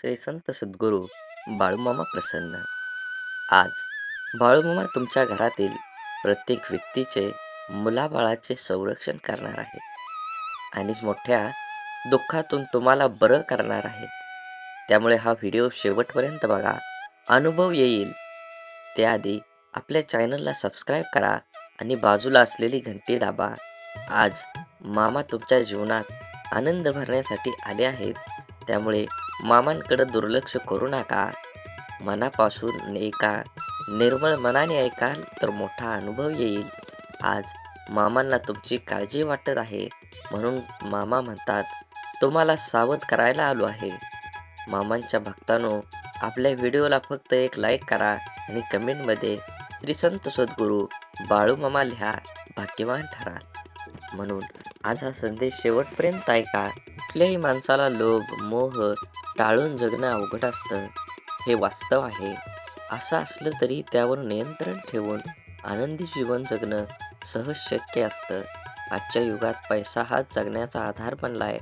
श्री संत सद्गुरू बाळूमामा प्रसन्न. आज बाळूमामा तुमच्या घरातील प्रत्येक व्यक्तीचे मुलाबाळाचे संरक्षण करणार आहेत आणि मोठ्या दुःखातून तुम्हाला बरं करणार आहेत. त्यामुळे हा व्हिडिओ शेवटपर्यंत बघा, अनुभव येईल. त्याआधी आपल्या चॅनलला सबस्क्राईब करा आणि बाजूला असलेली घंटी दाबा. आज मामा तुमच्या जीवनात आनंद भरण्यासाठी आले आहेत. त्यामुळे मामांकडे दुर्लक्ष करू नका. मनापासून ऐका, निर्मळ मनाने ऐकाल तर मोठा अनुभव येईल. आज मामांना तुमची काळजी वाटत आहे, म्हणून मामा म्हणतात, तुम्हाला सावध करायला आलो आहे. मामांच्या भक्तांनो, आपल्या व्हिडिओला फक्त एक लाईक करा आणि कमेंटमध्ये श्री संत सद्गुरू बाळूमामा लिहा, भाग्यवान ठराल. म्हणून आज हा संदेश शेवटपर्यंत ऐका. कुठल्याही माणसाला लोभ, मोह टाळून जगणं अवघड असतं, हे वास्तव आहे. असं असलं तरी त्यावर नियंत्रण ठेवून आनंदी जीवन जगणं सहज शक्य असतं. आजच्या युगात पैसा हाच जगण्याचा आधार बनलाय.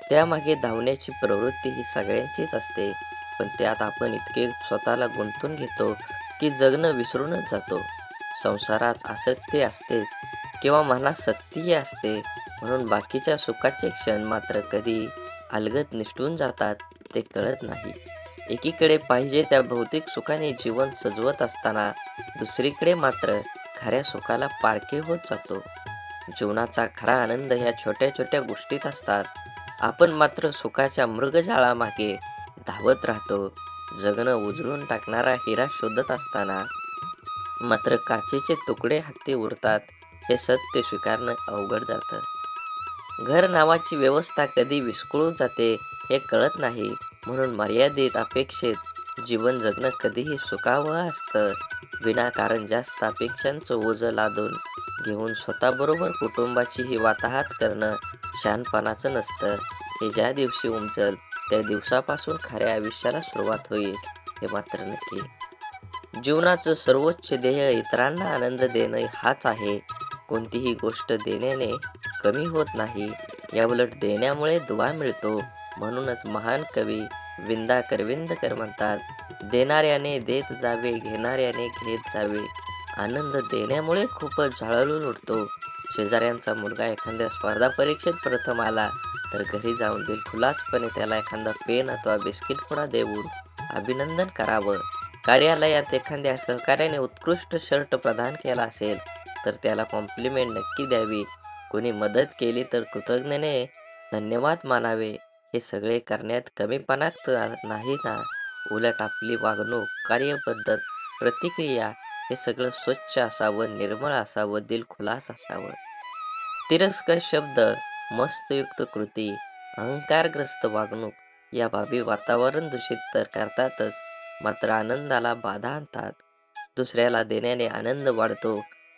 त्यामागे धावण्याची प्रवृत्ती ही सगळ्यांचीच असते, पण त्यात आपण इतके स्वतःला गुंतून घेतो की जगणं विसरूनच जातो. संसारात आसक्ती असतेच किंवा मनात सक्तीही असते, म्हणून बाकीच्या सुखाचे क्षण मात्र कधी अलगद निसटून जातात ते कळत नाही. एकीकडे पाहिजे त्या भौतिक सुखाने जीवन सजवत असताना दुसरीकडे मात्र खऱ्या सुखाला पारखे होत जातो. जीवनाचा खरा आनंद ह्या छोट्या छोट्या गोष्टीत असतात. आपण मात्र सुखाच्या मृगजाळामागे धावत राहतो. जगणं उजळून टाकणारा हिरा शोधत असताना मात्र काचेचे तुकडे हाती उरतात. हे सत्य स्वीकारणं अवघड जातं. घर नावाची व्यवस्था कधी विस्कळून जाते हे कळत नाही, म्हणून मर्यादित अपेक्षेत जीवन जगणं कधीही सुखावह असतं. विनाकारण जास्त अपेक्षांचं ओझं लादून घेऊन स्वतःबरोबर कुटुंबाचीही वाताहत करणं शहाणपणाचं नसतं. हे ज्या दिवशी उमजल त्या दिवसापासून खऱ्या आयुष्याला सुरुवात होईल, हे मात्र नक्की. जीवनाचं सर्वोच्च ध्येय इतरांना आनंद देणं हाच आहे. कोणतीही गोष्ट देण्याने कमी होत नाही, याउलट देण्यामुळे दुवा मिळतो. म्हणूनच महान कवी विंदा करविंदकर म्हणतात, देणाऱ्याने देत जावे, घेणाऱ्याने घेत जावे. आनंद देण्यामुळे खूपच झळाळून उठतो. शेजाऱ्यांचा मुलगा एखाद्या स्पर्धा परीक्षेत प्रथम आला तर घरी जाऊन दिलखुलासपणे त्याला एखादा पेन अथवा बिस्किट पुडा देऊन अभिनंदन करावं. कार्यालयात एखाद्या सहकार्याने उत्कृष्ट शर्ट प्रदान केला असेल तर त्याला कॉम्प्लिमेंट नक्की द्यावी. कोणी मदत केली तर कृतज्ञतेने धन्यवाद मानावे. हे सगळे करण्यात कमीपणा नाही ना. उलट आपली वागणूक, कार्यपद्धत, प्रतिक्रिया हे सगळं स्वच्छ असावं, निर्मळ असावं, दिलखुलास असावं. तिरस्कार शब्द, मस्तयुक्त कृती, अहंकारग्रस्त वागणूक या बाबी वातावरण दूषित तर करतातच, मात्र आनंदाला बाधा आणतात. दुसऱ्याला देण्याने आनंद वाढतो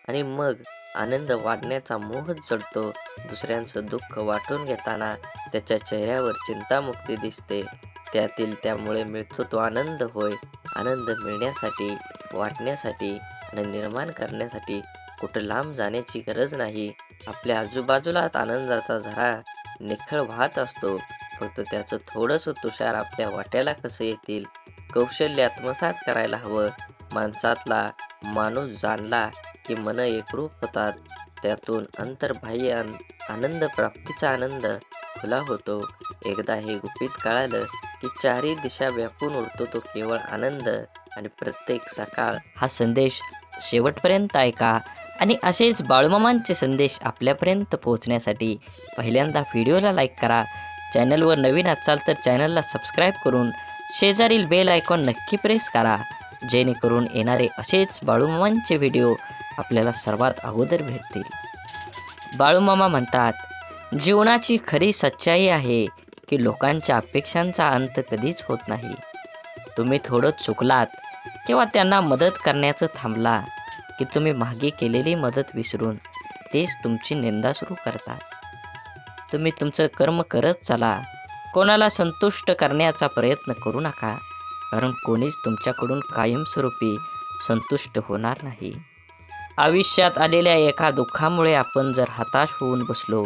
आणि मग आनंद वाढण्याचा मोह जडतो. दुसऱ्यांचं दुःख वाटून घेताना त्याच्या चेहऱ्यावर चिंतामुक्ती दिसते. त्यामुळे मिळतो तो आनंद होय. आनंद मिळण्यासाठी, वाटण्यासाठी आणि निर्माण करण्यासाठी कुठं लांब जाण्याची गरज नाही. आपल्या आजूबाजूलाच आनंदाचा झरा निखळ वाहत असतो. फक्त त्याचं थोडंसं तुषार आपल्या वाट्याला कसं येतील, कौशल्य आत्मसात करायला हवं. माणसातला माणूस जाणला की मन एकरूप होतात. त्यातून अंतर्बाह्य आनंद प्राप्तीचा आनंद खुला होतो. एकदा हे गुपित कळालं की चारही दिशा व्यापून उरतो तो केवळ आनंद. आणि प्रत्येक सकाळ हा संदेश शेवटपर्यंत ऐका आणि असेच बाळूमामांचे संदेश आपल्यापर्यंत पोहोचण्यासाठी पहिल्यांदा व्हिडिओला लाईक करा. चॅनलवर नवीन असाल तर चॅनलला सबस्क्राईब करून शेजारील बेल आयकॉन नक्की प्रेस करा, जेणेकरून येणारे असेच बाळूमामांचे व्हिडिओ आपल्याला सर्वात अगोदर भेटतील. बाळूमामा म्हणतात, जीवनाची खरी सच्चाई आहे की लोकांच्या अपेक्षांचा अंत कधीच होत नाही. तुम्ही थोडं चुकलात किंवा त्यांना मदत करण्याचं थांबला की तुम्ही मागे केलेली मदत विसरून तेच तुमची निंदा सुरू करतात. तुम्ही तुमचं कर्म करत चला. कोणाला संतुष्ट करण्याचा प्रयत्न करू नका, कारण कोणीच तुमच्याकडून कायमस्वरूपी संतुष्ट होणार नाही. आयुष्यात आलेल्या एका दुःखामुळे आपण जर हताश होऊन बसलो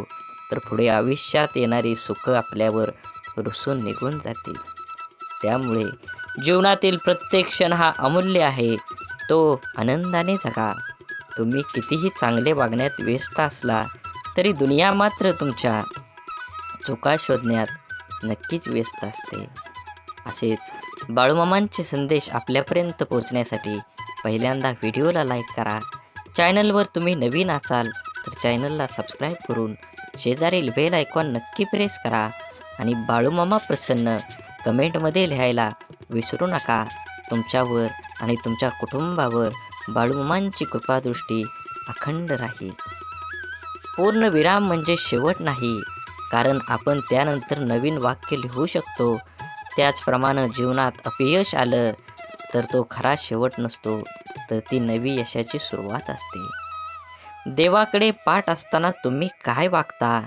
तर पुढे आयुष्यात येणारी सुख आपल्यावर रुसून निघून जातील. त्यामुळे जीवनातील प्रत्येक क्षण हा अमूल्य आहे, तो आनंदाने जगा. तुम्ही कितीही चांगले वागण्यात व्यस्त असला तरी दुनिया मात्र तुमच्या चुका शोधण्यात नक्कीच व्यस्त असते. असेच बाळूमामांचे संदेश आपल्यापर्यंत पोहोचण्यासाठी पहिल्यांदा व्हिडिओला लाईक करा. चॅनलवर तुम्ही नवीन असाल तर चॅनलला सबस्क्राईब करून शेजारील बेल आयकॉन नक्की प्रेस करा आणि बाळूमामा प्रसन्न कमेंटमध्ये लिहायला विसरू नका. तुमच्यावर आणि तुमच्या कुटुंबावर बाळूमामांची कृपादृष्टी अखंड राहील. पूर्णविराम म्हणजे शेवट नाही, कारण आपण त्यानंतर नवीन वाक्य लिहू शकतो. त्याचप्रमाणे जीवनात अपयश आलं तर तो खरा शेवट नसतो, तर ती नवी यशाची सुरुवात असते. देवाकडे पाठ असताना तुम्ही काय वागता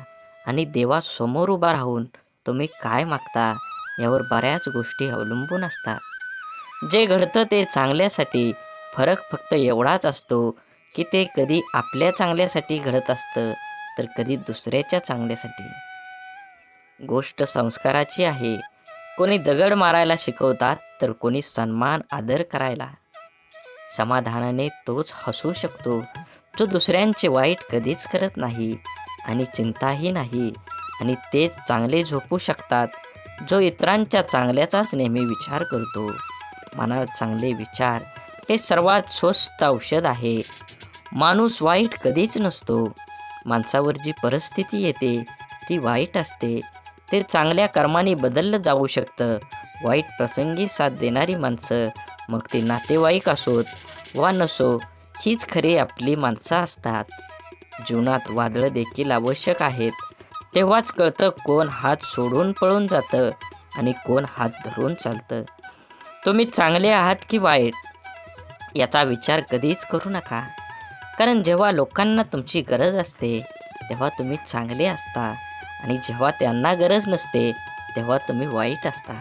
आणि देवासमोर उभा राहून तुम्ही काय मागता यावर बऱ्याच गोष्टी अवलंबून असतात. जे घडतं ते चांगल्यासाठी. फरक फक्त एवढाच असतो की ते कधी आपल्या चांगल्यासाठी घडत असतं तर कधी दुसऱ्याच्या चांगल्यासाठी. गोष्ट संस्काराची आहे. कोणी दगड मारायला शिकवतात तर कोणी सन्मान आदर करायला. समाधानाने तोच हसू शकतो जो दुसऱ्यांचे वाईट कधीच करत नाही आणि चिंताही नाही, आणि तेच चांगले झोपू शकतात जो इतरांच्या चांगल्याचाच नेहमी विचार करतो. मनात चांगले विचार हे सर्वात स्वस्त औषध आहे. माणूस वाईट कधीच नसतो. माणसावर जी परिस्थिती येते ती वाईट असते. ते चांगल्या कर्माने बदललं जाऊ शकतं. वाईट प्रसंगी साथ देणारी माणसं, मग ते नातेवाईक असोत वा नसो, हीच खरी आपली माणसं असतात. जीवनात वादळं देखील आवश्यक आहेत. तेव्हाच कळतं कोण हात सोडून पळून जातं आणि कोण हात धरून चालतं. तुम्ही चांगले आहात की वाईट याचा विचार कधीच करू नका, कारण जेव्हा लोकांना तुमची गरज असते तेव्हा तुम्ही चांगले असता आणि जेव्हा त्यांना गरज नसते तेव्हा तुम्ही वाईट असता.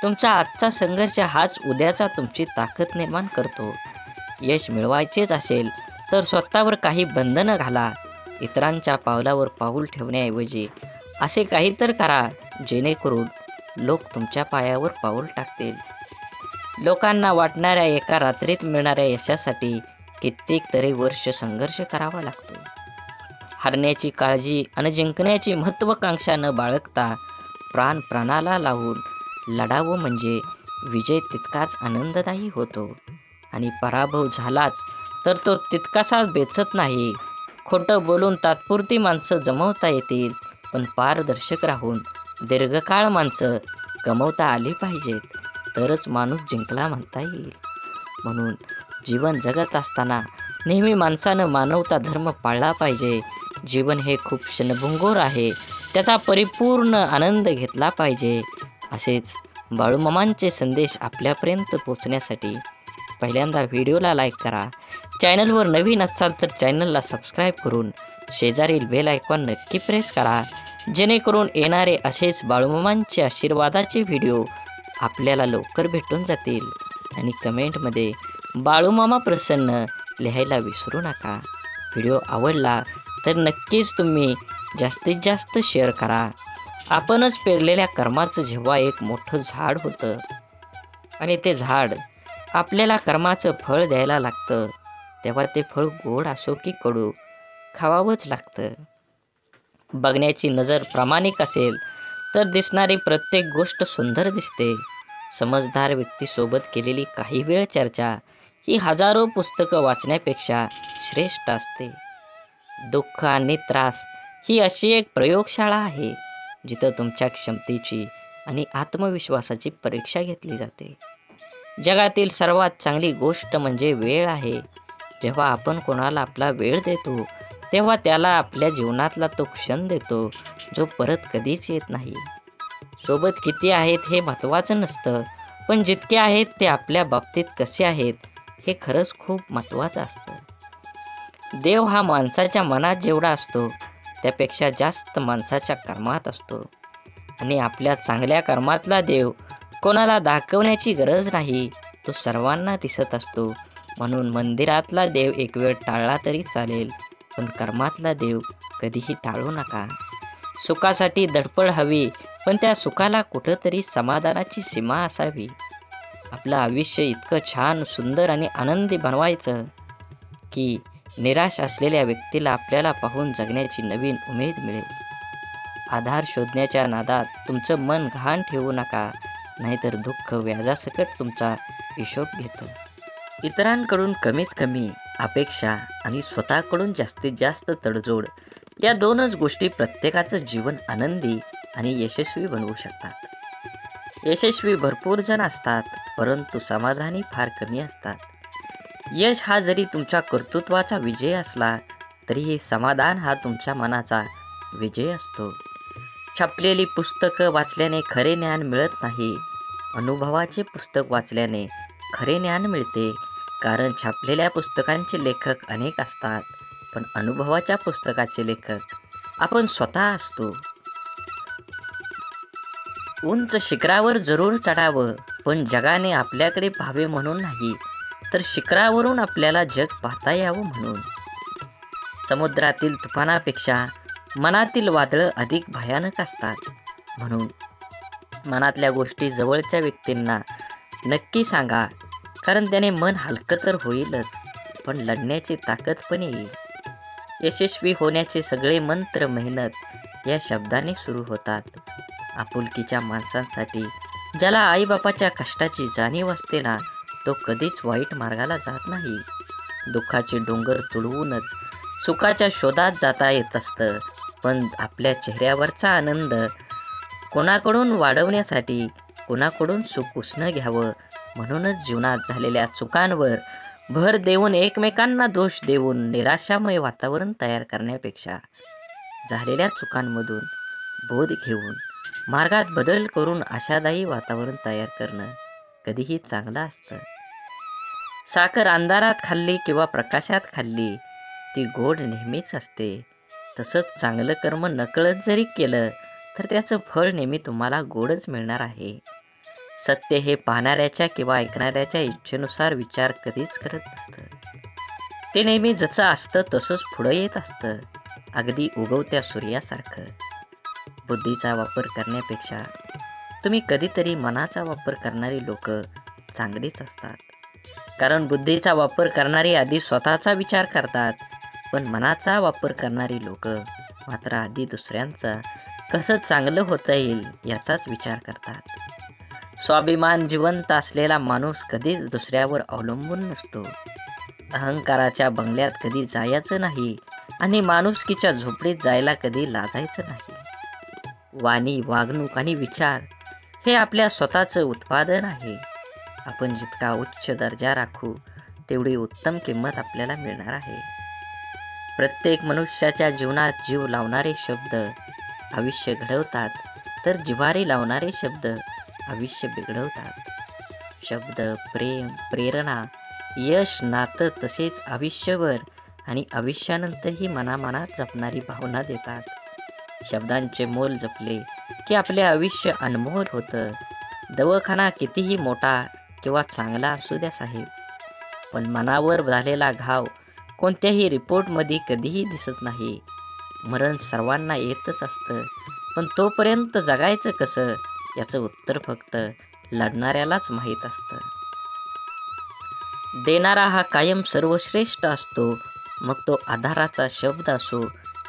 तुमचा आजचा संघर्ष हाच उद्याचा तुमची ताकद निर्माण करतो. यश मिळवायचेच असेल तर स्वतःवर काही बंधनं घाला. इतरांच्या पावलावर पाऊल ठेवण्याऐवजी असे काहीतरी करा जेणेकरून लोक तुमच्या पायावर पाऊल टाकतील. लोकांना वाटणाऱ्या एका रात्रीत मिळणाऱ्या यशासाठी कित्येक तरी वर्ष संघर्ष करावा लागतो. हरण्याची काळजी आणि जिंकण्याची महत्त्वाकांक्षा न बाळगता प्राण प्राणाला लावून लढावं म्हणजे विजय तितकाच आनंददायी होतो, आणि पराभव झालाच तर तो तितकासाच बेचत नाही. खोटं बोलून तात्पुरती माणसं जमवता येतील, पण पारदर्शक राहून दीर्घकाळ माणसं कमवता आली पाहिजेत, तरच माणूस जिंकला म्हणता येईल. म्हणून जीवन जगत असताना नेहमी माणसानं मानवता धर्म पाळला पाहिजे. जीवन हे खूप क्षणभंगूर आहे, त्याचा परिपूर्ण आनंद घेतला पाहिजे. असेच बाळूमामांचे संदेश आपल्यापर्यंत पोचण्यासाठी पहिल्यांदा व्हिडिओला लाईक करा. चॅनलवर नवीन असाल तर चॅनलला सबस्क्राईब करून शेजारील बेल आयकॉन नक्की प्रेस करा, जेणेकरून येणारे असेच बाळूमामांचे आशीर्वादाचे व्हिडिओ आपल्याला लवकर भेटून जातील. आणि कमेंटमध्ये बाळूमामा प्रसन्न लिहायला विसरू नका. व्हिडिओ आवडला तर नक्कीच तुम्ही जास्तीत जास्त शेअर करा. आपणच पेरलेल्या कर्माचं जेव्हा एक मोठं झाड होतं आणि ते झाड आपल्याला कर्माचं फळ द्यायला लागतं, तेव्हा ते फळ गोड असो की कडू खावावंच लागतं. बघण्याची नजर प्रामाणिक असेल तर दिसणारी प्रत्येक गोष्ट सुंदर दिसते. समजदार व्यक्तीसोबत केलेली काही वेळ चर्चा ही हजारो पुस्तकं वाचण्यापेक्षा श्रेष्ठ असते. दुःख आणि त्रास ही अशी एक प्रयोगशाळा आहे जिथं तुमच्या क्षमतेची आणि आत्मविश्वासाची परीक्षा घेतली जाते. जगातील सर्वात चांगली गोष्ट म्हणजे वेळ आहे. जेव्हा आपण कोणाला आपला वेळ देतो तेव्हा त्याला आपल्या जीवनातला तो क्षण देतो जो परत कधीच येत नाही. सोबत किती आहेत हे महत्त्वाचं नसतं, पण जितके आहेत ते आपल्या बाबतीत कसे आहेत हे खरंच खूप महत्त्वाचं असतं. देव हा माणसाच्या मनात जेवढा असतो त्यापेक्षा जास्त माणसाच्या कर्मात असतो, आणि आपल्या चांगल्या कर्मातला देव कोणाला दाखवण्याची गरज नाही, तो सर्वांना दिसत असतो. म्हणून मंदिरातला देव एक वेळ टाळला तरी चालेल, पण कर्मातला देव कधीही टाळू नका. सुखासाठी धडपड हवी, पण त्या सुखाला कुठंतरी समाधानाची सीमा असावी. आपलं आयुष्य इतकं छान, सुंदर आणि आनंदी बनवायचं की निराश असलेल्या व्यक्तीला आपल्याला पाहून जगण्याची नवीन उमेद मिळेल. आधार शोधण्याच्या नादात तुमचं मन घाण ठेवू नका, नाहीतर दुःख व्याजासकट तुमचा हिशोब घेतं. इतरांकडून कमीत कमी अपेक्षा आणि स्वतःकडून जास्तीत जास्त तडजोड या दोनच गोष्टी प्रत्येकाचं जीवन आनंदी आणि यशस्वी बनवू शकतात. यशस्वी भरपूर जण असतात, परंतु समाधानी फार कमी असतात. यश हा जरी तुमच्या कर्तृत्वाचा विजय असला, तरीही समाधान हा तुमच्या मनाचा विजय असतो. छापलेली पुस्तकं वाचल्याने खरे ज्ञान मिळत नाही, अनुभवाचे पुस्तक वाचल्याने खरे ज्ञान मिळते. कारण छापलेल्या पुस्तकांचे लेखक अनेक असतात, पण अनुभवाच्या पुस्तकाचे लेखक आपण स्वतः असतो. उंच शिखरावर जरूर चढावं, पण जगाने आपल्याकडे पाहावे म्हणून नाही, तर शिखरावरून आपल्याला जग पाहता यावं म्हणून. समुद्रातील तुफानापेक्षा मनातील वादळं अधिक भयानक असतात. म्हणून मनातल्या गोष्टी जवळच्या व्यक्तींना नक्की सांगा, कारण त्याने मन हलकं तर होईलच, पण लढण्याची ताकद पण येईल. यशस्वी होण्याचे सगळे मंत्र मेहनत या शब्दाने सुरू होतात. आपुलकीच्या माणसांसाठी, ज्याला आईबापाच्या कष्टाची जाणीव असते ना, तो कधीच वाईट मार्गाला जात नाही. दुःखाचे डोंगर तुडवूनच सुखाच्या शोधात जाता येत असतं, पण आपल्या चेहऱ्यावरचा आनंद कोणाकडून वाढवण्यासाठी कोणाकडून सुख उसणं घ्यावं, म्हणूनच जीवनात झालेल्या चुकांवर भर देऊन एकमेकांना दोष देऊन निराशामय वातावरण तयार करण्यापेक्षा झालेल्या चुकांमधून बोध घेऊन मार्गात बदल करून आशादायी वातावरण तयार करणं कधीही चांगलं असतं. साखर अंधारात खाल्ली किंवा प्रकाशात खाल्ली, ती गोड नेहमीच असते. तसंच चांगलं कर्म नकळत जरी केलं, तर त्याचं फळ नेहमी तुम्हाला गोडच मिळणार आहे. सत्य हे पाहणाऱ्याच्या किंवा ऐकणाऱ्याच्या इच्छेनुसार विचार कधीच करत नसतं. ते नेहमी जसं असतं तसंच पुढं येत असतं, अगदी उगवत्या सूर्यासारखं. बुद्धीचा वापर करण्यापेक्षा तुम्ही कधीतरी मनाचा वापर करणारी लोक चांगलीच असतात. कारण बुद्धीचा वापर करणारी आधी स्वतःचा विचार करतात, पण मनाचा वापर करणारी लोक मात्र आधी दुसऱ्यांचा कसं चांगलं होता येईल याचाच विचार करतात. स्वाभिमान जिवंत असलेला माणूस कधीच दुसऱ्यावर अवलंबून नसतो. अहंकाराच्या बंगल्यात कधी जायचं नाही आणि माणुसकीच्या झोपडीत जायला कधी लाजायचं नाही. वाणी, वागणूक आणि विचार हे आपल्या स्वतःचं उत्पादन आहे. आपण जितका उच्च दर्जा राखू, तेवढी उत्तम किंमत आपल्याला मिळणार आहे. प्रत्येक मनुष्याच्या जीवनात जीव लावणारे शब्द आयुष्य घडवतात, तर जिव्हारी लावणारे शब्द आयुष्य बिघडवतात. शब्द, प्रेम, प्रेरणा, यश, नातं तसेच आयुष्यभर आणि आयुष्यानंतरही मनामनात जपणारी भावना देतात. शब्दांचे मोल जपले की आपले आयुष्य अनमोल होतं. दवाखाना कितीही मोठा किंवा चांगला असू द्या साहेब, पण मनावर झालेला घाव कोणत्याही रिपोर्टमध्ये कधीही दिसत नाही. मरण सर्वांना येतच असतं, पण तोपर्यंत जगायचं कसं याचं उत्तर फक्त लढणाऱ्यालाच माहीत असतं. देणारा हा कायम सर्वश्रेष्ठ असतो, मग तो आधाराचा शब्द असो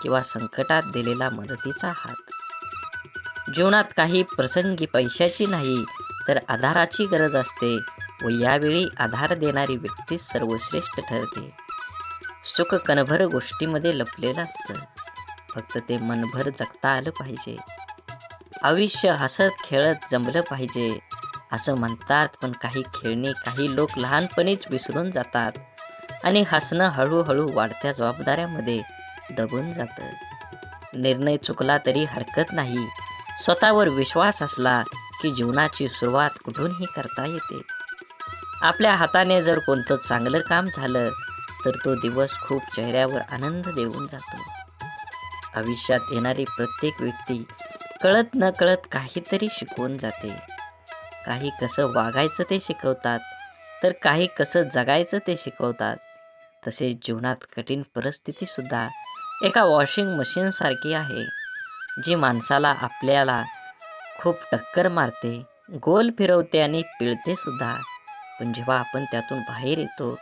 किंवा संकटात दिलेला मदतीचा हात. जीवनात काही प्रसंगी पैशाची नाही, तर आधाराची गरज असते व यावेळी आधार देणारी व्यक्ती सर्वश्रेष्ठ ठरते. सुख कणभर गोष्टीमध्ये लपलेलं असतं, फक्त ते मनभर जगता आलं पाहिजे. आयुष्य हसत खेळत जमलं पाहिजे असं म्हणतात, पण काही खेळणे काही लोक लहानपणीच विसरून जातात आणि हसणं हळूहळू वाढत्या जबाबदाऱ्यामध्ये दबून जातं. निर्णय चुकला तरी हरकत नाही, स्वतःवर विश्वास असला की जीवनाची सुरुवात कुठूनही करता येते. आपल्या हाताने जर कोणतं चांगलं काम झालं, तर तो दिवस खूप चेहऱ्यावर आनंद देऊन जातो. आयुष्यात येणारी प्रत्येक व्यक्ती कळत न कळत काहीतरी शिकवून जाते. काही कसं वागायचं ते शिकवतात, तर काही कसं जगायचं ते शिकवतात. तसेच जीवनात कठीण परिस्थिती सुद्धा एका वॉशिंग मशीन सारखी आहे. जी माणसाला आपल्याला खूप टक्कर मारते, गोल फिरवते आणि पिळते सुद्धा. पण जेव्हा आपण त्यातून बाहेर येतो,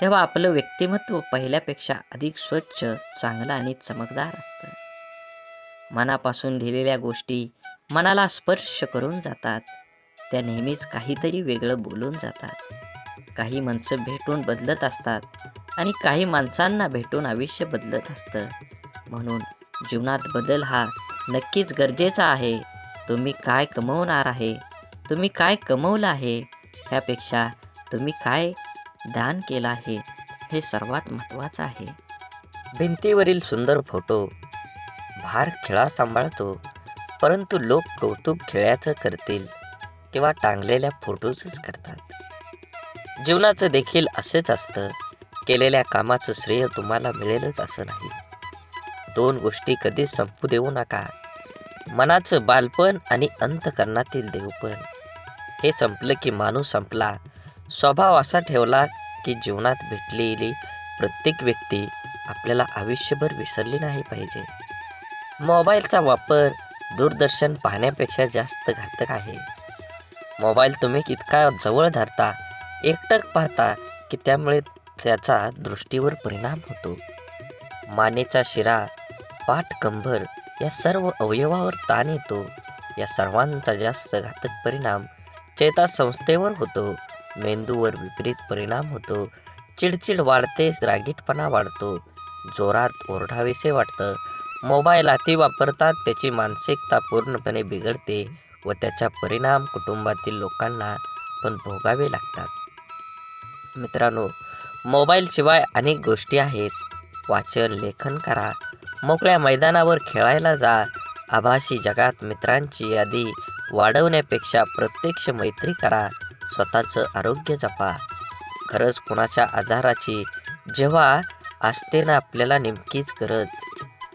तेव्हा आपलं व्यक्तिमत्व पहिल्यापेक्षा अधिक स्वच्छ, चांगलं आणि चमकदार असतं. मनापासून लिहिलेल्या गोष्टी मनाला स्पर्श करून जातात. त्या नेहमीच काहीतरी वेगळं बोलून जातात. काही माणसं भेटून बदलत असतात आणि काही माणसांना भेटून आयुष्य बदलत असतं. म्हणून जीवनात बदल हा नक्कीच गरजेचा आहे. तुम्ही काय कमवणार आहे, तुम्ही काय कमवलं आहे, ह्यापेक्षा तुम्ही काय दान केलं आहे, हे सर्वात महत्त्वाचं आहे. भिंतीवरील सुंदर फोटो भार खेळा सांभाळतो, परंतु लोक कौतुक खेळाचं करतील किंवा टांगलेल्या फोटोचंच करतात. जीवनाचं देखील असेच असतं. केलेल्या कामाचं श्रेय तुम्हाला मिळेलच असं नाही. दोन गोष्टी कधीच संपू देऊ नका. मनाचं बालपण आणि अंतःकरणातील देवपण. हे संपलं की माणूस संपला. स्वभाव असा ठेवला की जीवनात भेटलेली प्रत्येक व्यक्ती आपल्याला आयुष्यभर विसरली नाही पाहिजे. मोबाईलचा वापर दूरदर्शन पाहण्यापेक्षा जास्त घातक आहे. मोबाईल तुम्ही इतका जवळ धरता, एकटक पाहता की त्यामुळे त्याचा दृष्टीवर परिणाम होतो. मानेचा शिरा, पाठ, कंबर या सर्व अवयवावर ताण येतो. या सर्वांचा जास्त घातक परिणाम चेतासंस्थेवर होतो. मेंदूवर विपरीत परिणाम होतो. चिडचिड वाढते, रागीटपणा वाढतो, जोरात ओरडावेसे वाटतं. मोबाईल अति वापरतात त्याची मानसिकता पूर्णपणे बिघडते व त्याचा परिणाम कुटुंबातील लोकांना पण भोगावे लागतात. मित्रांनो, मोबाईलशिवाय अनेक गोष्टी आहेत. वाचन, लेखन करा, मोकळ्या मैदानावर खेळायला जा. आभासी जगात मित्रांची यादी वाढवण्यापेक्षा प्रत्यक्ष मैत्री करा. स्वतःचं आरोग्य जपा. खरंच कोणाच्या आजाराची जेव्हा असते ना आपल्याला नेमकीच गरज,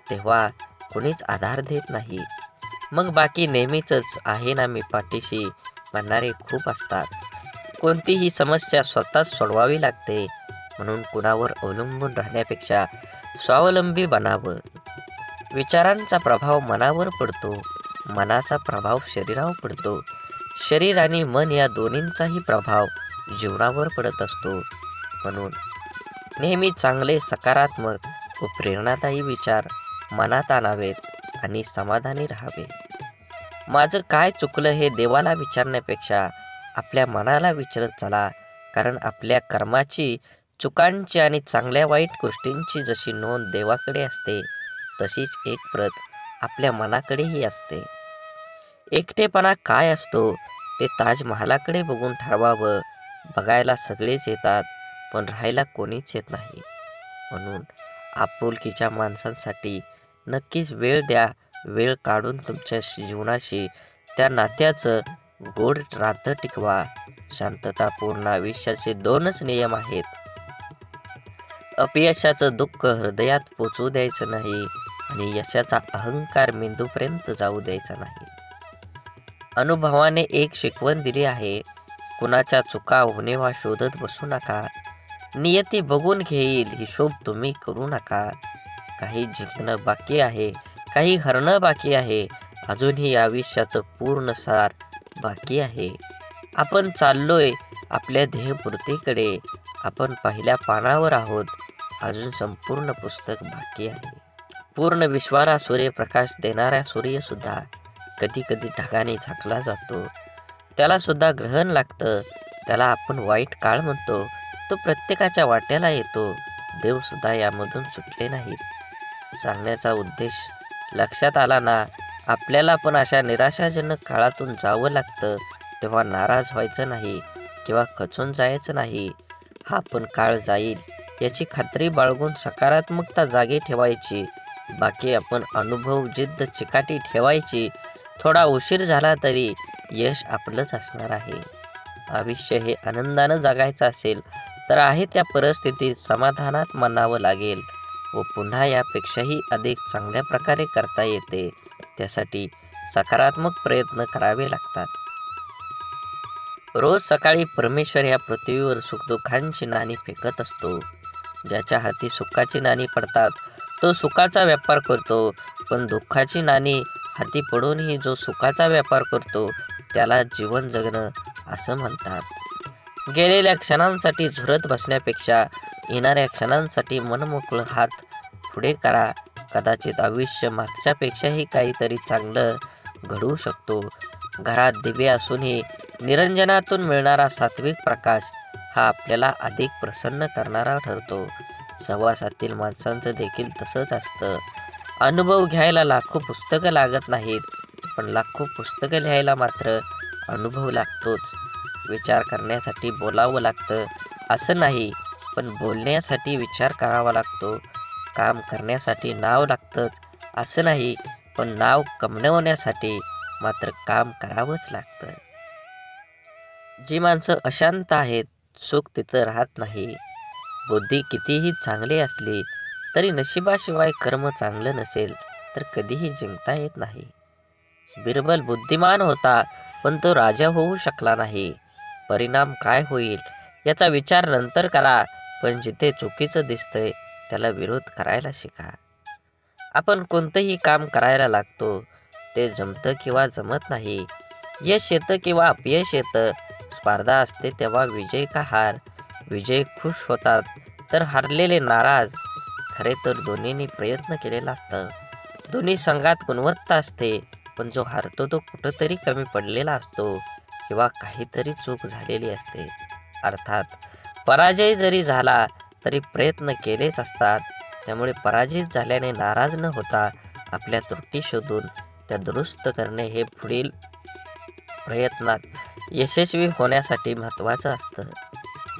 तेव्हा कोणीच आधार देत नाही. मग बाकी नेहमीचंच आहे ना मी पाठीशी म्हणणारे खूप असतात. कोणतीही समस्या स्वतःच सोडवावी लागते. म्हणून कुणावर अवलंबून राहण्यापेक्षा स्वावलंबी बनावं. विचारांचा प्रभाव मनावर पडतो, मनाचा प्रभाव शरीरावर पडतो, शरीर आणि मन या दोन्हींचाही प्रभाव जीवनावर पडत असतो. म्हणून नेहमी चांगले, सकारात्मक व प्रेरणादायी विचार मनात आणावेत आणि समाधानी राहावे. माझं काय चुकलं हे देवाला विचारण्यापेक्षा आपल्या मनाला विचारत चला. कारण आपल्या कर्माची, चुकांची आणि चांगल्या वाईट गोष्टींची जशी नोंद देवाकडे असते, तशीच एक प्रत आपल्या मनाकडेही असते. एकटेपणा काय असतो ते ताजमहालाकडे बघून ठरवावं. बघायला सगळेच येतात, पण राहायला कोणीच येत नाही. म्हणून आपुलकीच्या माणसांसाठी नक्कीच वेळ द्या. वेळ काढून तुमच्या जीवनाशी, त्या नात्याचं गोड नातं टिकवा. शांततापूर्ण आयुष्याचे दोनच नियम आहेत. अपयशाचं दुःख हृदयात पोचू द्यायचं नाही आणि यशाचा अहंकार मेंदूपर्यंत जाऊ द्यायचा नाही. अनुभवाने एक शिकवण दिली आहे. कुणाच्या चुका होणेवा शोधत बसू नका. नियती बघून घेईल, हिशोब तुम्ही करू नका. काही जिंकणं बाकी आहे, काही हरणं बाकी आहे. अजूनही आयुष्याचं पूर्ण सार बाकी आहे. आपण चाललोय आपल्या ध्येयपूर्तीकडे. आपण पहिल्या पानावर आहोत. अजून संपूर्ण पुस्तक बाकी आहे. पूर्ण विश्वाला सूर्यप्रकाश देणारा सूर्यसुद्धा कधी कधी ढगाने झाकला जातो. त्याला सुद्धा ग्रहण लागतं. त्याला आपण वाईट काळ म्हणतो. तो प्रत्येकाच्या वाट्याला येतो. देवसुद्धा यामधून सुटले नाहीत. सांगण्याचा उद्देश लक्षात आला ना? आपल्याला पण अशा निराशाजनक काळातून जावं लागतं, तेव्हा नाराज व्हायचं नाही किंवा खचून जायचं नाही. हा पण काळ जाईल याची खात्री बाळगून सकारात्मकता जागी ठेवायची. बाकी आपण अनुभव, जिद्द, चिकाटी ठेवायची. थोडा उशीर झाला तरी यश आपलंच असणार आहे. आयुष्य हे आनंदानं जगायचं असेल तर आहे त्या परिस्थितीत समाधानात मानावं लागेल व पुन्हा यापेक्षाही अधिक चांगल्या प्रकारे करता येते. त्यासाठी सकारात्मक प्रयत्न करावे लागतात. रोज सकाळी परमेश्वर या पृथ्वीवर सुखदुःखांची नाणी फेकत असतो. ज्याच्या हाती सुखाची नाणी पडतात तो सुखाचा व्यापार करतो, पण दुःखाची नाणी हाती पडूनही जो सुखाचा व्यापार करतो त्याला जीवन जगणं असं म्हणतात. गेलेल्या क्षणांसाठी झुरत बसण्यापेक्षा येणाऱ्या क्षणांसाठी मनमोकळं हात पुढे करा. कदाचित आयुष्य मागच्यापेक्षाही काहीतरी चांगलं घडवू शकतो. घरात दिवे असूनही निरंजनातून मिळणारा सात्विक प्रकाश हा आपल्याला अधिक प्रसन्न करणारा ठरतो. सहवासातील माणसांचं देखील तसंच असतं. अनुभव घ्यायला लाखो पुस्तकं लागत नाहीत, पण लाखो पुस्तकं लिहायला मात्र अनुभव लागतोच. विचार करण्यासाठी बोलावं लागतं असं नाही, पण बोलण्यासाठी विचार करावा लागतो. काम करण्यासाठी नाव लागतंच असं नाही, पण नाव कमवण्यासाठी मात्र काम करावंच लागतं. जी माणसं अशांत आहेत, सुख तिथं राहत नाही. बुद्धी कितीही चांगली असली तरी नशिबाशिवाय कर्म चांगलं नसेल तर कधीही जिंकता येत नाही. बिरबल बुद्धिमान होता, पण तो राजा होऊ शकला नाही. परिणाम काय होईल याचा विचार नंतर करा, पण जिथे चुकीचं दिसतंय त्याला विरोध करायला शिका. आपण कोणतंही काम करायला लागतो, ते जमतं किंवा जमत नाही, यश येतं किंवा अपयश येतं, स्पर्धा असते तेव्हा विजय का हार, विजय खुश होतात तर हारलेले नाराज. खरे तर दोन्हींनी प्रयत्न केलेला असतं. दोन्ही संघात गुणवत्ता असते, पण जो हारतो तो कुठंतरी कमी पडलेला असतो किंवा काहीतरी चूक झालेली असते. अर्थात पराजय जरी झाला तरी प्रयत्न केलेच असतात. त्यामुळे पराजित झाल्याने नाराज न होता आपल्या त्रुटी शोधून त्या दुरुस्त करणे हे पुढील प्रयत्नात यशस्वी होण्यासाठी महत्त्वाचं असतं.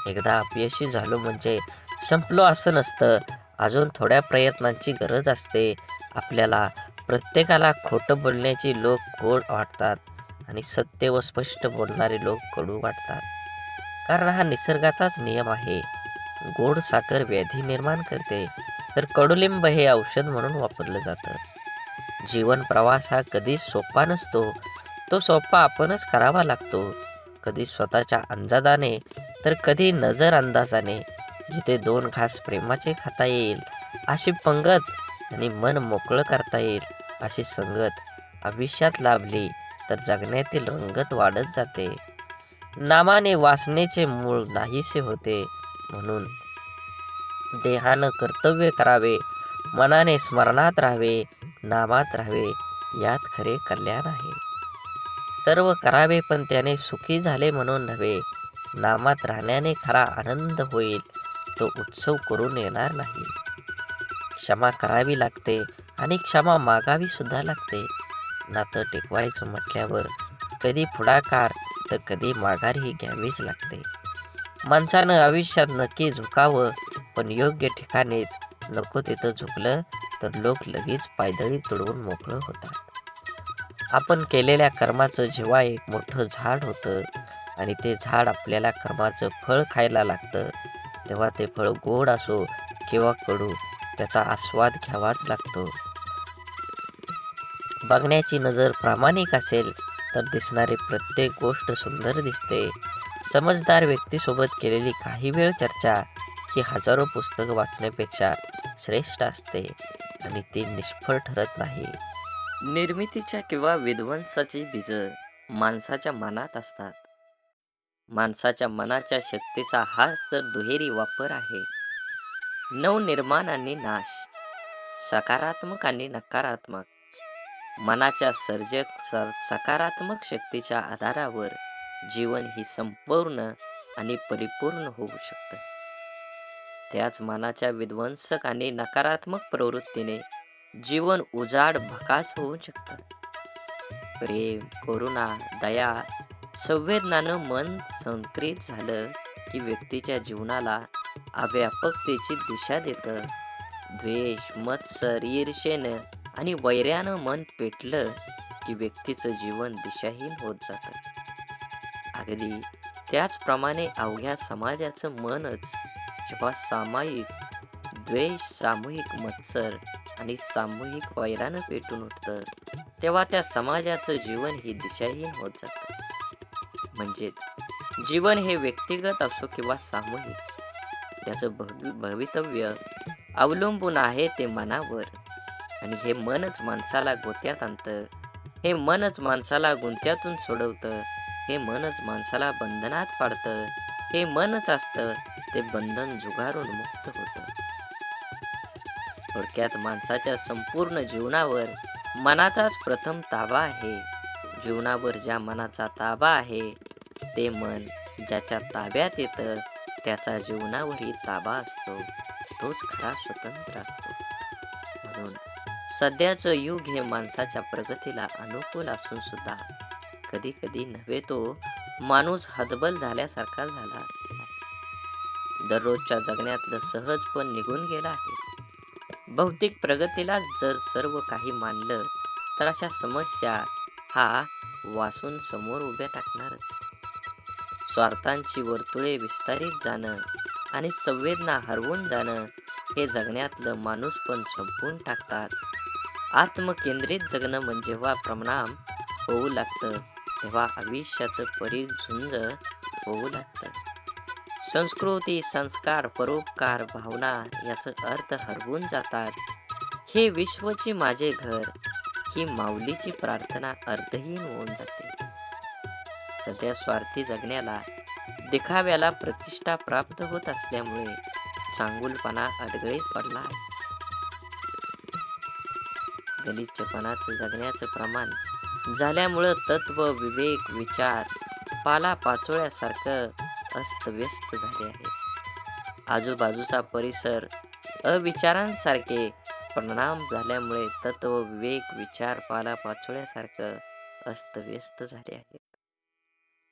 एकदा अपयशी झालो म्हणजे संपलो असं नसतं. अजून थोड्या प्रयत्नांची गरज असते. आपल्याला प्रत्येकाला खोटं बोलण्याची लोक गोड वाटतात आणि सत्य व स्पष्ट बोलणारे लोक कडू वाटतात. कारण हा निसर्गाचाच नियम आहे. गोड साखर व्याधी निर्माण करते, तर कडुलिंब हे औषध म्हणून वापरलं जातं. जीवन प्रवास हा कधी सोपा नसतो. तो सोपा आपणच करावा लागतो. कधी स्वतःच्या अंदाजाने तर कधी नजर अंदाजाने. जिथे 2 घास प्रेमाचे खाता येईल अशी पंगत आणि मन मोकळं करता येईल अशी संगत आयुष्यात लाभली तर जगण्यातील रंगत वाढत जाते. नामाने वासनेचे मूळ नाहीसे होते. म्हणून देहानं कर्तव्य करावे, मनाने स्मरणात राहावे, नामात राहावे, यात खरे कल्याण आहे. सर्व करावे पण त्याने सुखी झाले म्हणून नव्हे. नामात राहण्याने खरा आनंद होईल, तो उत्सव करून येणार नाही. क्षमा करावी लागते आणि क्षमा मागावी सुद्धा लागते. नातं टिकवायचं म्हटल्यावर कधी पुढाकार तर कधी माघारही घ्यावीच लागते. माणसानं आयुष्यात नक्की झुकावं, पण योग्य ठिकाणीच. नको तिथं झुकलं तर लोक लगेच पायदळी तुडवून मोकळं होतात. आपण केलेल्या कर्माचं जेव्हा एक मोठं झाड होतं आणि ते झाड आपल्याला कर्माचं फळ खायला लागतं, तेव्हा ते फळ गोड असो किंवा कडू, त्याचा आस्वाद घ्यावाच लागतो. बघण्याची नजर प्रामाणिक असेल तर दिसणारी प्रत्येक गोष्ट सुंदर दिसते. समजदार व्यक्तीसोबत केलेली काही वेळ चर्चा ही हजारो पुस्तकं वाचण्यापेक्षा श्रेष्ठ असते आणि ती निष्फळ ठरत नाही. निर्मितीच्या किंवा विध्वंसाची बीजं माणसाच्या मनात असतात. माणसाच्या मनाच्या शक्तीचा हाच तर दुहेरी वापर आहे. नवनिर्माण आणि नाश, सकारात्मक आणि नकारात्मक. मनाच्या सकारात्मक शक्तीच्या आधारावर जीवन ही संपूर्ण आणि परिपूर्ण होऊ शकतं. त्याच मनाच्या विध्वंसक आणि नकारात्मक प्रवृत्तीने जीवन उजाड भकास होऊ शकतं. प्रेम, करुणा, दया, संवेदनानं मन संक्रित झालं की व्यक्तीच्या जीवनाला अव्यापकतेची दिशा देतं. द्वेष, मत्सर, ईर्षेनं आणि वैर्यानं मन पेटलं की व्यक्तीचं जीवन दिशाहीन होत जातं. अगदी त्याचप्रमाणे अवघ्या समाजाचं मनच जेव्हा सामायिक द्वेष, सामूहिक मत्सर आणि सामूहिक वैरानं पेटून उठतं, तेव्हा त्या समाजाचं जीवन ही दिशाहीन होत जातं. म्हणजेच जीवन हे व्यक्तिगत असो किंवा सामूहिक, त्याचं भवितव्य अवलंबून आहे ते मनावर, आणि हे मनच माणसाला गोत्यात आणतं हे मनच माणसाला गुंत्यातून सोडवतं. हे मनच माणसाला बंधनात पाडतं. हे मनच असतं ते बंधन झुगारून मुक्त होतं. थोडक्यात माणसाच्या संपूर्ण जीवनावर मनाचाच प्रथम ताबा आहे. जीवनावर ज्या मनाचा ताबा आहे ते मन ज्याच्या ताब्यात येतं त्याचा जीवनावरही ताबा असतो. तोच खरा स्वतंत्र असतो. म्हणून सध्याचं युग हे माणसाच्या प्रगतीला अनुकूल असून सुद्धा कधी कधी नव्हे तो माणूस हतबल झाल्यासारखा झाला आहे. दररोजच्या जगण्यातलं सहजपण निघून गेलं आहे. भौतिक प्रगतीला जर सर्व काही मानलं तर अशा समस्या हा वासून समोर उभ्या टाकणारच. स्वार्थांची वर्तुळे विस्तारित जाणं आणि संवेदना हरवून जाणं हे जगण्यातलं माणूसपण संपवून टाकतात. आत्मकेंद्रित जगणं म्हणजे जेव्हा परिणाम होऊ लागतं तेव्हा आयुष्याचं परिझुंज होऊ लागतं. संस्कृती, संस्कार, परोपकार, भावना याचा अर्थ हरवून जातात. हे विश्वची माझे घर ही माऊलीची प्रार्थना अर्थहीन होऊन जाते. सध्या स्वार्थी जगण्याला, दिखाव्याला प्रतिष्ठा प्राप्त होत असल्यामुळे चांगुलपणा अडगळीत पडला आहे. गलिच्छपणाचं जगण्याचं प्रमाण झाल्यामुळं तत्व, विवेक, विचार पालापाचोळ्यासारखं अस्तव्यस्त झाले आहे. आजूबाजूचा परिसर अविचारांसारखे परिणाम झाल्यामुळे तत्व, विवेक, विचार पालापाचोळ्यासारखं अस्तव्यस्त झाले आहेत.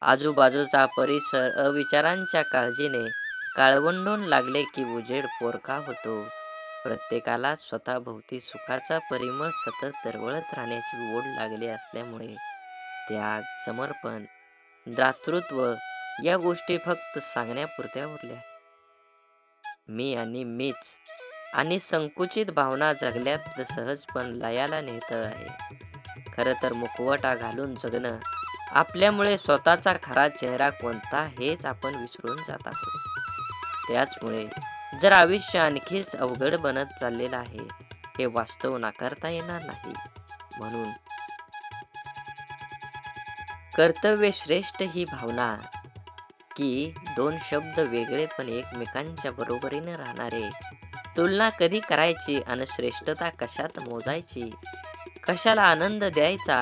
आजूबाजूचा परिसर अविचारांच्या काळजीने काळवंडून लागले की उजेड पोरका होतो. प्रत्येकाला स्वतःभोवती सुखाचा परिमळ सतत दरवळत राहण्याची ओढ लागली असल्यामुळे त्याग, समर्पण, दातृत्व या गोष्टी फक्त सांगण्यापुरत्या उरल्या. मी आणि मीच आणि संकुचित भावना जगल्यात सहजपण लयाला नेतं आहे. खरं तर मुखवटा घालून जगणं आपल्यामुळे स्वतःचा खरा चेहरा कोणता हेच आपण विसरून जात आहोत. त्याचमुळे जर आयुष्य आणखीच अवघड बनत चाललेलं आहे हे वास्तव नाकारता येणार नाही. म्हणून कर्तव्य श्रेष्ठ ही भावना की दोन शब्द वेगळे पण एकमेकांच्या बरोबरीने राहणारे, तुलना कधी करायची आणि श्रेष्ठता कशात मोजायची, कशाला आनंद द्यायचा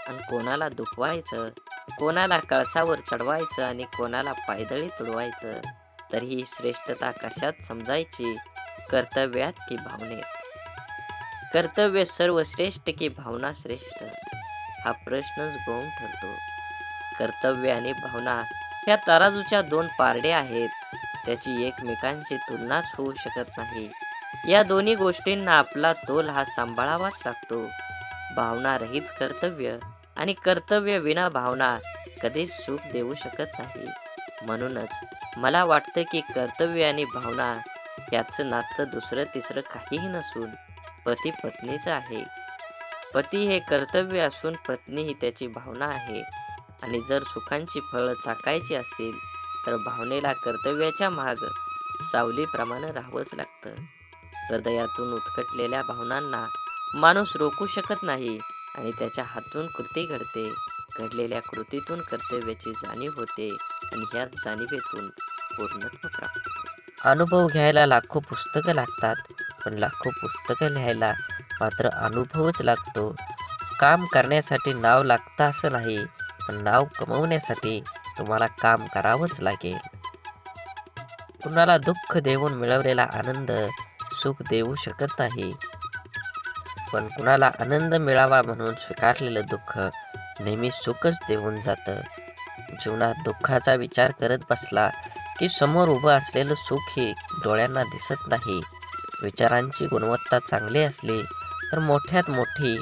आणि कोणाला दुखवायचं, कोणाला कळसावर चढवायचं आणि कोणाला पायदळी तुडवायचं, तर ही श्रेष्ठता कशात समजायची, कर्तव्यात की भावनेत? कर्तव्य सर्वश्रेष्ठ की भावना श्रेष्ठ हा प्रश्नच गौण ठरतो. कर्तव्य आणि भावना ह्या तराजूच्या दोन पारडे आहेत. त्याची एकमेकांची तुलनाच होऊ शकत नाही. या दोन्ही गोष्टींना आपला तोल हा सांभाळावाच लागतो. भावना रहित कर्तव्य आणि कर्तव्य विना भावना कधीच सुख देऊ शकत नाही. म्हणूनच मला वाटतं की कर्तव्य आणि भावना याचं नातं दुसरं तिसरं काहीही नसून पती पत्नीचं आहे. पती हे कर्तव्य असून पत्नी ही त्याची भावना आहे. आणि जर सुखांची फळं चाकायची असतील तर भावनेला कर्तव्याच्या माग सावलीप्रमाणे राहावंच लागतं. हृदयातून उत्कटलेल्या भावनांना माणूस रोखू शकत नाही आणि त्याच्या हातून कृती घडते. घडलेल्या कृतीतून कर्तव्याची जाणीव होते आणि ह्याच जाणीवेतून पूर्णत्व प्राप्त होते. अनुभव घ्यायला लाखो पुस्तकं लागतात, पण लाखो पुस्तकं लिहायला मात्र अनुभवच लागतो. काम करण्यासाठी नाव लागतं असं नाही, पण नाव कमवण्यासाठी तुम्हाला काम करावंच लागेल. कुणाला दुःख देऊन मिळवलेला आनंद सुख देऊ शकत नाही, पण कुणाला आनंद मिळावा म्हणून स्वीकारलेलं दुःख नेहमी सुखच देऊन जातं. जीवनात दुःखाचा विचार करत बसला की समोर उभं असलेलं सुख हे डोळ्यांना दिसत नाही. विचारांची गुणवत्ता चांगली असली तर मोठ्यात मोठी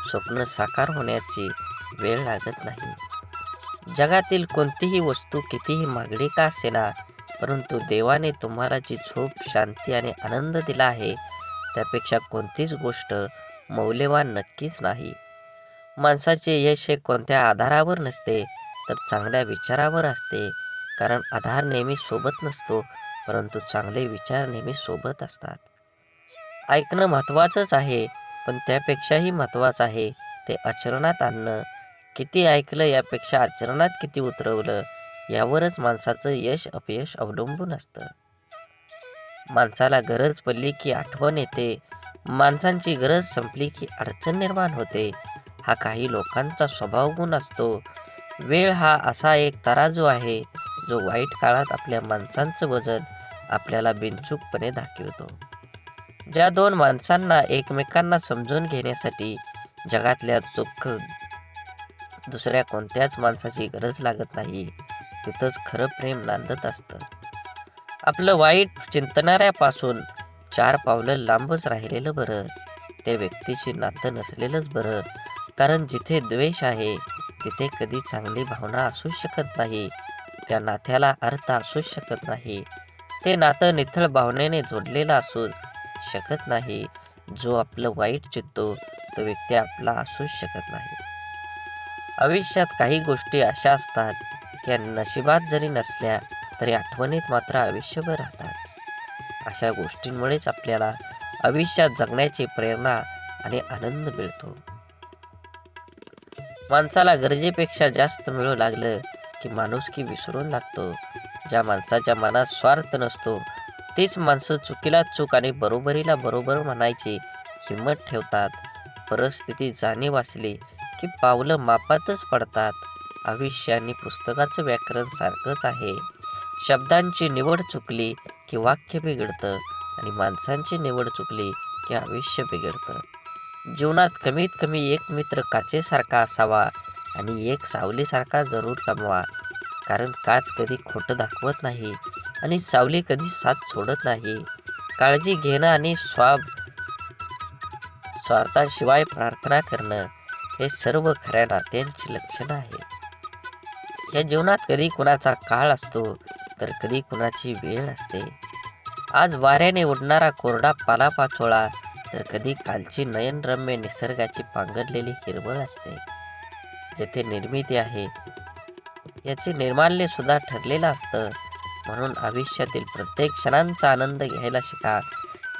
स्वप्न साकार होण्याची वेळ लागत नाही. जगातील कोणतीही वस्तू कितीही महागडी का असेना, परंतु देवाने तुम्हाला जी झोप, शांती आणि आनंद दिला आहे त्यापेक्षा कोणतीच गोष्ट मौल्यवान नक्कीच नाही. माणसाचे यश हे कोणत्या आधारावर नसते तर चांगल्या विचारावर असते. कारण आधार नेहमी सोबत नसतो, परंतु चांगले विचार नेहमी सोबत असतात. ऐकणं महत्त्वाचंच आहे, पण त्यापेक्षाही महत्त्वाचं आहे ते आचरणात आणणं. किती ऐकलं यापेक्षा आचरणात किती उतरवलं यावरच माणसाचं यश अपयश अवलंबून असतं. माणसाला गरज पडली की आठवण येते, माणसांची गरज संपली की अडचण निर्माण होते. हा काही लोकांचा स्वभाव गुण असतो. वेळ हा असा एक तराजू आहे जो वाईट काळात आपल्या माणसांचं वजन आपल्याला बिनचूकपणे दाखवतो. ज्या दोन माणसांना एकमेकांना समजून घेण्यासाठी जगातल्या दुसऱ्या कोणत्याच माणसाची गरज लागत नाही, तिथंच खरं प्रेम नांदत असतं. आपलं वाईट चिंतणाऱ्यापासून 4 पावलं लांबच राहिलेलं बरं. त्या व्यक्तीशी नातं नसलेलंच बरं. कारण जिथे द्वेष आहे तिथे कधी चांगली भावना असू शकत नाही. त्या नात्याला अर्थ असू शकत नाही. ते नातं निथळ भावनेने जोडलेलं असू शकत नाही. जो आपलं वाईट चित्तो तो व्यक्ती आपला असूच शकत नाही. आयुष्यात काही गोष्टी अशा असतात की नशिबात जरी नसल्या तरी आठवणीत मात्र आयुष्यभर राहतात. अशा गोष्टींमुळेच आपल्याला आयुष्यात जगण्याची प्रेरणा आणि आनंद मिळतो. माणसाला गरजेपेक्षा जास्त मिळू लागलं की माणुसकी विसरून लागतो. ज्या माणसाच्या मनात स्वार्थ नसतो तीच माणसं चुकीला चूक आणि बरोबरीला बरोबर म्हणायची हिंमत ठेवतात. परिस्थिती जाणीव असली की पावलं मापातच पडतात. आयुष्य आणि पुस्तकाचं व्याकरण सारखंच आहे. शब्दांची निवड चुकली की वाक्य बिघडतं आणि माणसांची निवड चुकली की आयुष्य बिघडतं. जीवनात कमीत कमी एक मित्र काचेसारखा असावा आणि एक सावलीसारखा जरूर कमवा. कारण काच कधी खोटं दाखवत नाही आणि सावली कधी साथ सोडत नाही. काळजी घेणं आणि स्वार्थाशिवाय प्रार्थना करणं हे सर्व खऱ्या नात्यांची लक्षणं आहेत. या जीवनात कधी कुणाचा काळ असतो तर कधी कुणाची वेळ असते. आज वाऱ्याने उडणारा कोरडा पालापाचोळा तर कधी कालची नयनरम्य निसर्गाची पांघरलेली हिरवळ असते. जेथे निर्मिती आहे याचे निर्माल्य सुद्धा ठरलेलं असतं. म्हणून आयुष्यातील प्रत्येक क्षणांचा आनंद घ्यायला शिका.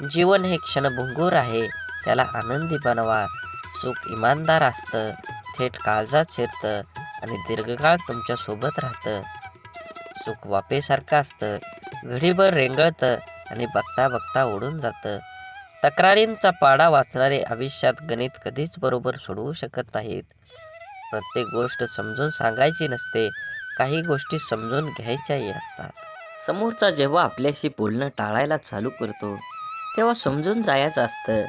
जीवन हे क्षणभंगूर आहे, त्याला आनंदी बनवा. सुख इमानदार असतं, थेट काळजात शिरतं आणि दीर्घकाळ तुमच्या सोबत राहतं. सुख वाफेसारखं असतं, घडीभर रेंगळतं आणि बघता बघता उडून जातं. तक्रारींचा पाडा वाचणारे आयुष्यात गणित कधीच बरोबर सोडवू शकत नाहीत. प्रत्येक गोष्ट समजून सांगायची नसते, काही गोष्टी समजून घ्यायच्याही असतात. समोरचा जेव्हा आपल्याशी बोलणं टाळायला चालू करतो तेव्हा समजून जायचं असतं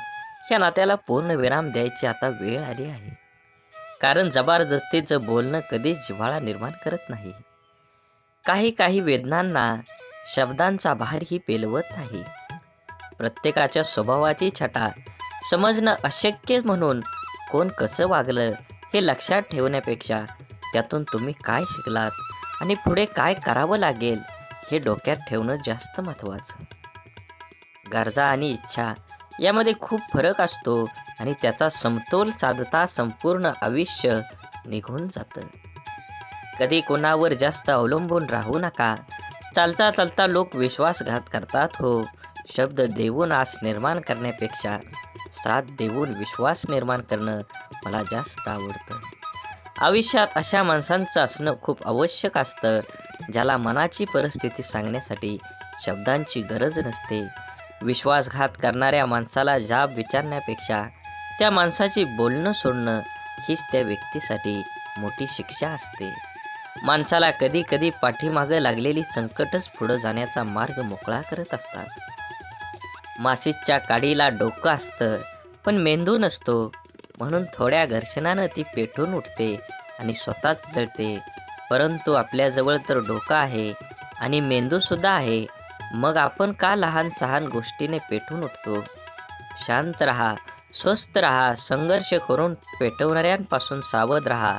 या नात्याला पूर्ण विराम द्यायची आता वेळ आली आहे. कारण जबरदस्तीचं बोलणं कधीच जिव्हाळा निर्माण करत नाही. काही वेदनांना शब्दांचा भारही पेलवत नाही. प्रत्येकाच्या स्वभावाची छटा समजणं अशक्य म्हणून कोण कसं वागलं हे लक्षात ठेवण्यापेक्षा त्यातून तुम्ही काय शिकलात आणि पुढे काय करावं लागेल हे डोक्यात ठेवणं जास्त महत्त्वाचं. गरजा आणि इच्छा यामध्ये खूप फरक असतो आणि त्याचा समतोल साधता संपूर्ण आयुष्य निघून जातं. कधी कोणावर जास्त अवलंबून राहू नका. चालता चालता लोक विश्वासघात करतात हो. शब्द देऊन आस निर्माण करण्यापेक्षा साथ देऊन विश्वास निर्माण करणं मला जास्त आवडतं. आयुष्यात अशा माणसांचं असणं खूप आवश्यक असतं ज्याला मनाची परिस्थिती सांगण्यासाठी शब्दांची गरज नसते. विश्वासघात करणाऱ्या माणसाला जाब विचारण्यापेक्षा त्या माणसाची बोलणं सोडणं हीच त्या व्यक्तीसाठी मोठी शिक्षा असते. माणसाला कधी कधी पाठीमागं लागलेली संकटच पुढं जाण्याचा मार्ग मोकळा करत असतात. माशीच्या काडीला डोकं असतं पण मेंदू नसतो, म्हणून थोड्या घर्षणानं ती पेटून उठते आणि स्वतःच जळते. परंतु आपल्याजवळ तर डोकं आहे आणि मेंदूसुद्धा आहे, मग आपण का लहान सहान गोष्टीने पेटून उठतो? शांत रहा, स्वस्थ रहा, संघर्ष करून पेटवणाऱ्यांपासून सावध रहा.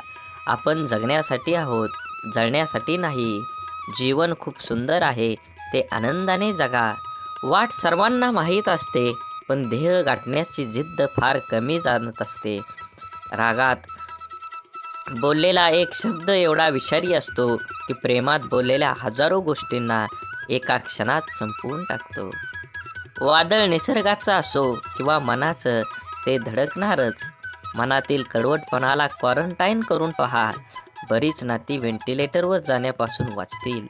आपण जगण्यासाठी आहोत, जळण्यासाठी नाही. जीवन खूप सुंदर आहे, ते आनंदाने जगा. वाट सर्वांना माहीत असते, पण ध्येय गाठण्याची जिद्द फार कमी जाणत असते. रागात बोललेला एक शब्द एवढा विषारी असतो की प्रेमात बोललेल्या हजारो गोष्टींना एका क्षणात संपवून टाकतो. वादळ निसर्गाचं असो किंवा मनाचं, ते धडकणारच. मनातील कडवटपणाला क्वारंटाईन करून पहा. बरीच नाती व्हेंटिलेटरवर जाण्यापासून वाचतील.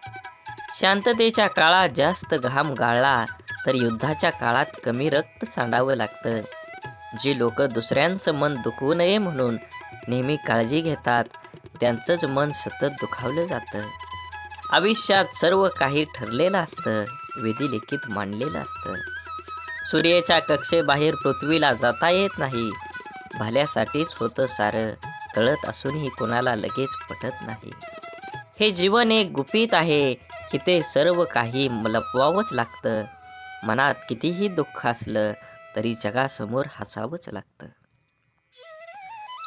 शांततेच्या काळात जास्त घाम गाळला तर युद्धाच्या काळात कमी रक्त सांडावं लागतं. जी लोक दुसऱ्यांचं मन दुखवू नये म्हणून नेहमी काळजी घेतात त्यांचंच मन सतत दुखावलं जातं. आयुष्यात सर्व काही ठरलेलं असतं, विधिलिखित मांडलेलं असतं. सूर्याच्या कक्षेबाहेर पृथ्वीला जाता येत नाही. भल्यासाठीच होतं सारं, कळत असूनही कोणाला लगेच पटत नाही. हे जीवन एक गुपित आहे, इथे सर्व काही लपवावंच लागतं. मनात कितीही दुःख असलं तरी जगासमोर हसावंच लागतं.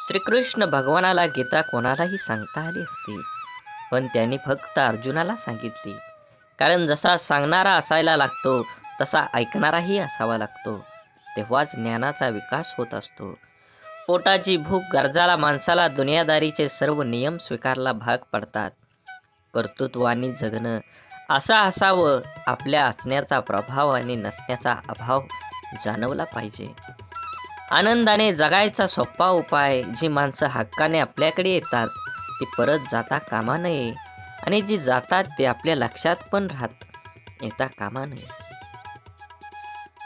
श्रीकृष्ण भगवानाला गीता कोणालाही सांगता आली असती, पण त्यांनी फक्त अर्जुनाला सांगितली. कारण जसा सांगणारा असायला लागतो तसा ऐकणाराही असावा लागतो. तेव्हाच ज्ञानाचा विकास होत असतो. पोटाची भूक गरजाला माणसाला दुनियादारीचे सर्व नियम स्वीकारला भाग पडतात. कर्तृत्वानी जगणं असं असावं, आपल्या असण्याचा प्रभाव आणि नसण्याचा अभाव जाणवला पाहिजे. आनंदाने जगायचा सोपा उपाय, जी माणसं हक्काने आपल्याकडे येतात ती परत जाता कामा नये, आणि जी जातात ते आपल्या लक्षात पण येता कामा नये.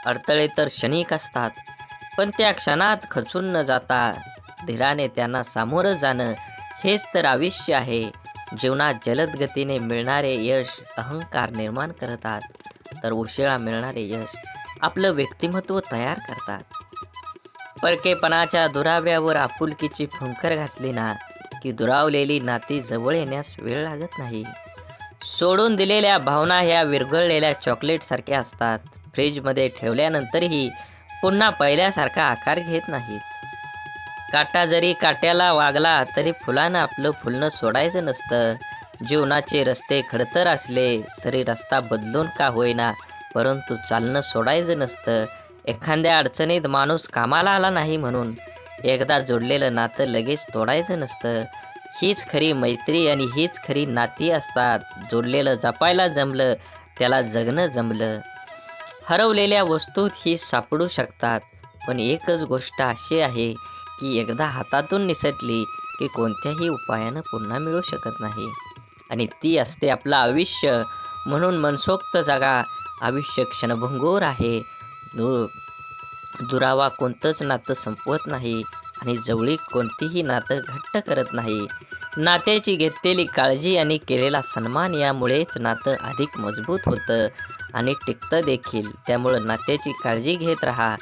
अडथळे तर क्षणिक असतात, पण त्या क्षणात खचून न जाता धीराने त्यांना सामोरं जाणं हेच तर आयुष्य आहे. जीवनात जलद गतीने मिळणारे यश अहंकार निर्माण करतात, तर उशिरा मिळणारे यश आपलं व्यक्तिमत्व तयार करतात. परकेपणाच्या दुराव्यावर आपुलकीची फुंकर घातली ना की दुरावलेली नाती जवळ येण्यास वेळ लागत नाही. सोडून दिलेल्या भावना ह्या विरघळलेल्या चॉकलेटसारख्या असतात. फ्रीजमध्ये ठेवल्यानंतरही पुन्हा पहिल्यासारखा आकार घेत नाहीत. काटा जरी काट्याला वागला तरी फुलानं आपलं फुलणं सोडायचं नसतं. जीवनाचे रस्ते खडतर असले तरी रस्ता बदलून का होईना, परंतु चालणं सोडायचं नसतं. एखाद्या अडचणीत माणूस कामाला आला नाही म्हणून एकदा जोडलेलं नातं लगेच तोडायचं नसतं. हीच खरी मैत्री आणि हीच खरी नाती असतात. जोडलेलं जपायला जमलं त्याला जगणं जमलं. हरवलेल्या वस्तूत ही सापडू शकतात, पण एकच गोष्ट अशी आहे की एकदा हातातून निसटली की कोणत्याही उपायानं पुन्हा मिळू शकत नाही, आणि ती असते आपलं आयुष्य. म्हणून मनसोक्त जगा. आयुष्य क्षणभंगूर आहे. दुरावा कोणतंच नातं संपवत नाही आणि जवळीक कोणतीही नातं घट्ट करत नाही. नात्याची घेतलेली काळजी आणि केलेला सन्मान यामुळेच नातं अधिक मजबूत होतं आणि टिकतं देखील. त्यामुळं नात्याची काळजी घेत राहा.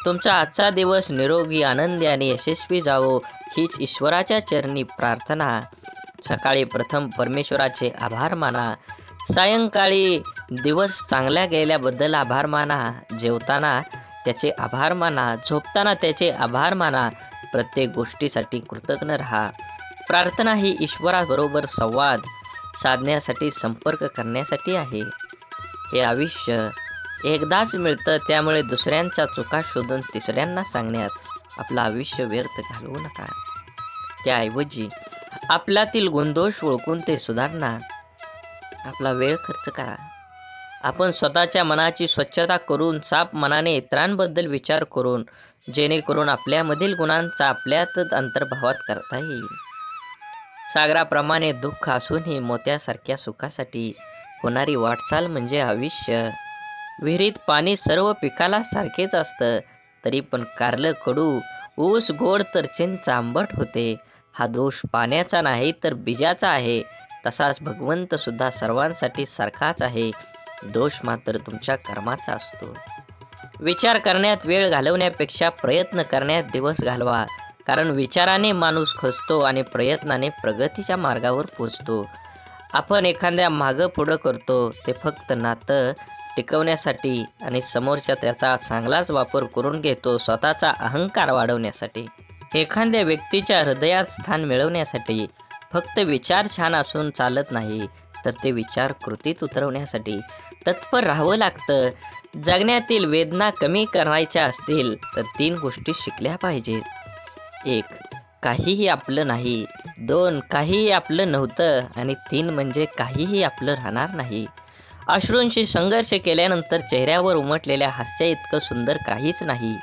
तुमचा आजचा दिवस निरोगी, आनंदी आणि यशस्वी जावो हीच ईश्वराच्या चरणी प्रार्थना. सकाळी प्रथम परमेश्वराचे आभार माना. सायंकाळी दिवस चांगल्या गेल्याबद्दल आभार माना. जेवताना त्याचे आभार माना. झोपताना त्याचे आभार माना. प्रत्येक गोष्टीसाठी कृतज्ञ राहा. प्रार्थना ही ईश्वराबरोबर संवाद साधण्यासाठी, संपर्क करण्यासाठी आहे. हे आयुष्य एकदाच मिळतं, त्यामुळे दुसऱ्यांच्या चुका शोधून तिसऱ्यांना सांगण्यात आपलं आयुष्य व्यर्थ घालवू नका. त्याऐवजी आपल्यातील गुणदोष ओळखून ते सुधारणा आपला वेळ खर्च करा. आपण स्वतःच्या मनाची स्वच्छता करून, साफ मनाने इतरांबद्दल विचार करून, जेणेकरून आपल्यामधील गुणांचा आपल्यातच अंतर्भावात करता येईल. सागराप्रमाणे दुःख असूनही मोत्यासारख्या सुखासाठी होणारी वाटचाल म्हणजे आयुष्य. विहिरीत पाणी सर्व पिकाला सारखेच असतं, तरी पण कारलं कडू, ऊस गोड तर चिंच आंबट होते. हा दोष पाण्याचा नाही तर बीजाचा आहे. तसाच भगवंत सुद्धा सर्वांसाठी सारखाच आहे. दोष मात्र तुमच्या कर्माचा असतो. विचार करण्यात वेळ घालवण्यापेक्षा प्रयत्न करण्यात दिवस घालवा. कारण विचाराने माणूस खचतो आणि प्रयत्नाने प्रगतीच्या मार्गावर पोचतो. आपण एखाद्या मागं पुढं करतो ते फक्त नातं टिकवण्यासाठी आणि समोरच्या त्याचा चांगलाच वापर करून घेतो स्वतःचा अहंकार वाढवण्यासाठी. एखाद्या व्यक्तीच्या हृदयात स्थान मिळवण्यासाठी फक्त विचार छान असून चालत नाही, तर ते विचार कृतीत उतरवण्यासाठी तत्पर राहावं लागतं. जगण्यातील वेदना कमी करायच्या असतील तर 3 गोष्टी शिकल्या पाहिजेत. 1. काहीही आपलं नाही. 2. काहीही आपलं नव्हतं. आणि 3 म्हणजे काहीही आपलं राहणार नाही. अश्रूंशी संघर्ष केल्यानंतर चेहऱ्यावर उमटलेल्या हास्य इतकं सुंदर काहीच नाही.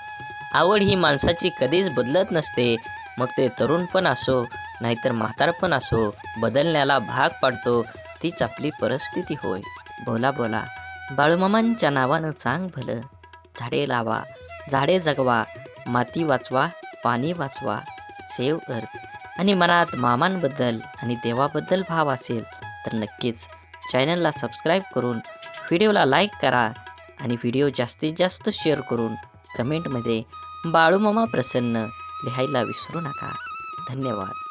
आवड ही माणसाची कधीच बदलत नसते. मग ते तरुणपण असो नाहीतर म्हातारपण असो, बदलण्याला भाग पाडतो तीच आपली परिस्थिती होय. बोला बोला बाळूमामांच्या नावानं चांग भलं. झाडे लावा, झाडे जगवा, माती वाचवा, पाणी वाचवा. सेव्ह अर्थ. आणि मनात मामांबद्दल आणि देवाबद्दल भाव असेल तर नक्कीच चॅनलला सबस्क्राईब करून व्हिडिओला लाईक करा आणि व्हिडिओ जास्तीत जास्त शेअर करून कमेंटमध्ये बाळूमामा प्रसन्न लिहायला विसरू नका. धन्यवाद.